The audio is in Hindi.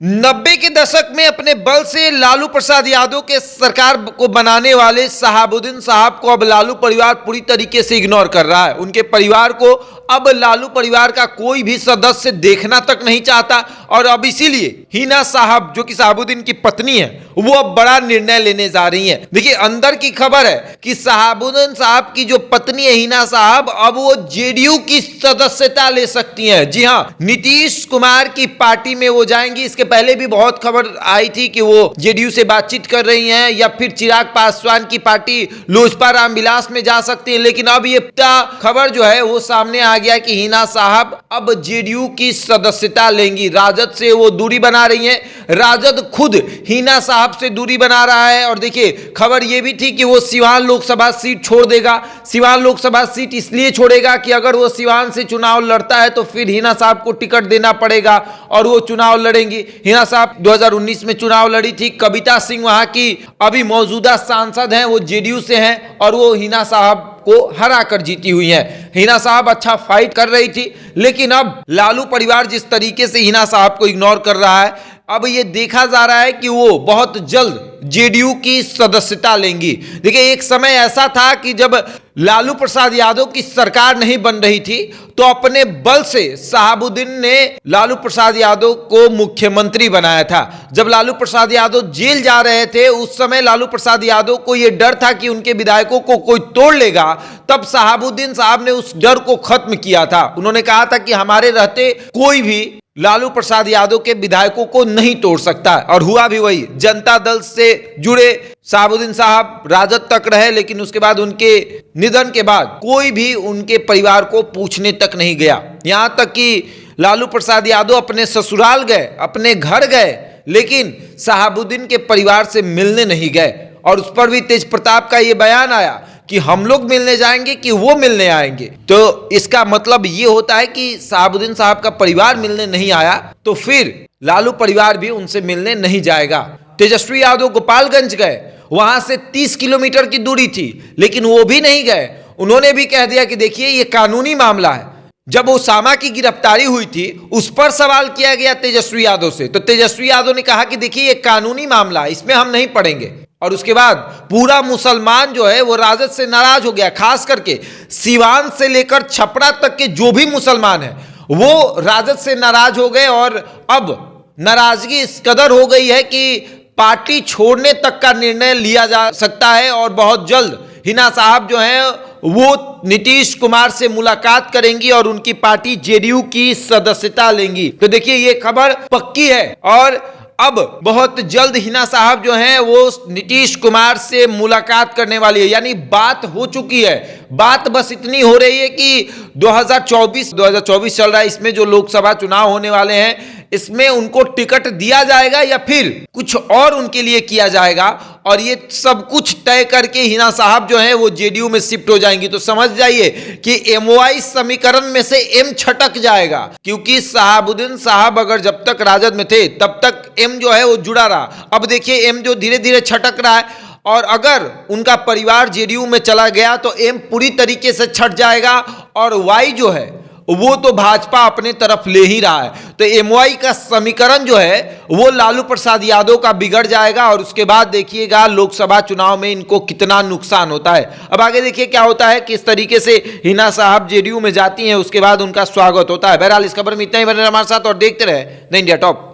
90 के दशक में अपने बल से लालू प्रसाद यादव के सरकार को बनाने वाले शहाबुद्दीन साहब को अब लालू परिवार पूरी तरीके से इग्नोर कर रहा है। उनके परिवार को अब लालू परिवार का कोई भी सदस्य देखना तक नहीं चाहता और अब इसीलिए हिना साहब जो कि शहाबुद्दीन की पत्नी है वो अब बड़ा निर्णय लेने जा रही हैं। देखिए अंदर की खबर है कि शहाबुद्दीन साहब की जो पत्नी है हिना साहब अब वो जेडीयू की सदस्यता ले सकती हैं। जी हाँ, नीतीश कुमार की पार्टी में वो जाएंगी। इसके पहले भी बहुत खबर आई थी कि वो जेडीयू से बातचीत कर रही हैं या फिर चिराग पासवान की पार्टी लोजपा रामविलास में जा सकती है, लेकिन अब ये खबर जो है वो सामने आ गया कि हिना साहब अब जेडीयू की सदस्यता लेंगी। राजद से वो दूरी बना रही हैं। राजद खुद हिना साहब से दूरी बना रहा है और देखिए खबर ये भी थी कि वो सिवान लोकसभा सीट छोड़ देगा। सिवान लोकसभा सीट इसलिए छोड़ेगा कि अगर वो सिवान से चुनाव लड़ता है तो फिर हिना साहब को टिकट देना पड़ेगा और वो चुनाव लड़ेंगी। हिना साहब 2019 में चुनाव लड़ी थी। कविता सिंह वहां की अभी मौजूदा सांसद हैं, वो जेडीयू से हैं और वो हिना साहब को हरा कर जीती हुई हैं। हिना साहब अच्छा फाइट कर रही थी, लेकिन अब लालू परिवार जिस तरीके से हिना साहब को इग्नोर कर रहा है, अब ये देखा जा रहा है कि वो बहुत जल्द जेडीयू की सदस्यता लेंगी। देखिए एक समय ऐसा था कि जब लालू प्रसाद यादव की सरकार नहीं बन रही थी तो अपने बल से शहाबुद्दीन ने लालू प्रसाद यादव को मुख्यमंत्री बनाया था। जब लालू प्रसाद यादव जेल जा रहे थे उस समय लालू प्रसाद यादव को यह डर था कि उनके विधायकों को कोई तोड़ लेगा, तब शहाबुद्दीन साहब ने उस डर को खत्म किया था। उन्होंने कहा था कि हमारे रहते कोई भी लालू प्रसाद यादव के विधायकों को नहीं तोड़ सकता, और हुआ भी वही। जनता दल से जुड़े शहाबुद्दीन साहब राजद तक रहे, लेकिन उसके बाद उनके निधन के बाद कोई भी उनके परिवार को पूछने तक नहीं गया। यहां तक कि लालू प्रसाद यादव अपने ससुराल गए, अपने घर गए, लेकिन शहाबुद्दीन के परिवार से मिलने नहीं गए। और उस पर भी तेज प्रताप का यह बयान आया कि हम लोग मिलने जाएंगे कि वो मिलने आएंगे। तो इसका मतलब ये होता है कि शहाबुद्दीन साहब का परिवार मिलने नहीं आया तो फिर लालू परिवार भी उनसे मिलने नहीं जाएगा। तेजस्वी यादव गोपालगंज गए, वहां से 30 किलोमीटर की दूरी थी, लेकिन वो भी नहीं गए। उन्होंने भी कह दिया कि देखिए ये कानूनी मामला है। जब ओसामा की गिरफ्तारी हुई थी उस पर सवाल किया गया तेजस्वी यादव से, तो तेजस्वी यादव ने कहा कि देखिए ये कानूनी मामला है, इसमें हम नहीं पड़ेंगे। और उसके बाद पूरा मुसलमान जो है वो राजद से नाराज हो गया। खास करके सिवान से लेकर छपरा तक के जो भी मुसलमान हैं वो राजद से नाराज हो गए और अब नाराजगी इस कदर हो गई है कि पार्टी छोड़ने तक का निर्णय लिया जा सकता है। और बहुत जल्द हिना साहब जो हैं वो नीतीश कुमार से मुलाकात करेंगी और उनकी पार्टी जेडीयू की सदस्यता लेंगी। तो देखिए ये खबर पक्की है और अब बहुत जल्द हिना साहब जो हैं वो नीतीश कुमार से मुलाकात करने वाली है। यानी बात हो चुकी है। बात बस इतनी हो रही है कि 2024 चल रहा है, इसमें जो लोकसभा चुनाव होने वाले हैं इसमें उनको टिकट दिया जाएगा या फिर कुछ और उनके लिए किया जाएगा। और ये सब कुछ तय करके हिना साहब जो हैं वो जेडीयू में शिफ्ट हो जाएंगी। तो समझ जाइए कि एमओआई समीकरण में से एम छटक जाएगा, क्योंकि शहाबुद्दीन साहब अगर जब तक राजद में थे तब तक एम जो है वो जुड़ा रहा। अब देखिए एम जो धीरे धीरे छटक रहा है और अगर उनका परिवार जेडीयू में चला गया तो एम पूरी तरीके से छट जाएगा और वाई जो है वो तो भाजपा अपने तरफ ले ही रहा है। तो एमवाई का समीकरण जो है वो लालू प्रसाद यादव का बिगड़ जाएगा और उसके बाद देखिएगा लोकसभा चुनाव में इनको कितना नुकसान होता है। अब आगे देखिए क्या होता है, किस तरीके से हिना साहब जेडीयू में जाती हैं, उसके बाद उनका स्वागत होता है। बहरहाल इस खबर में इतना ही। बने हमारे साथ और देखते रहे द इंडिया टॉप।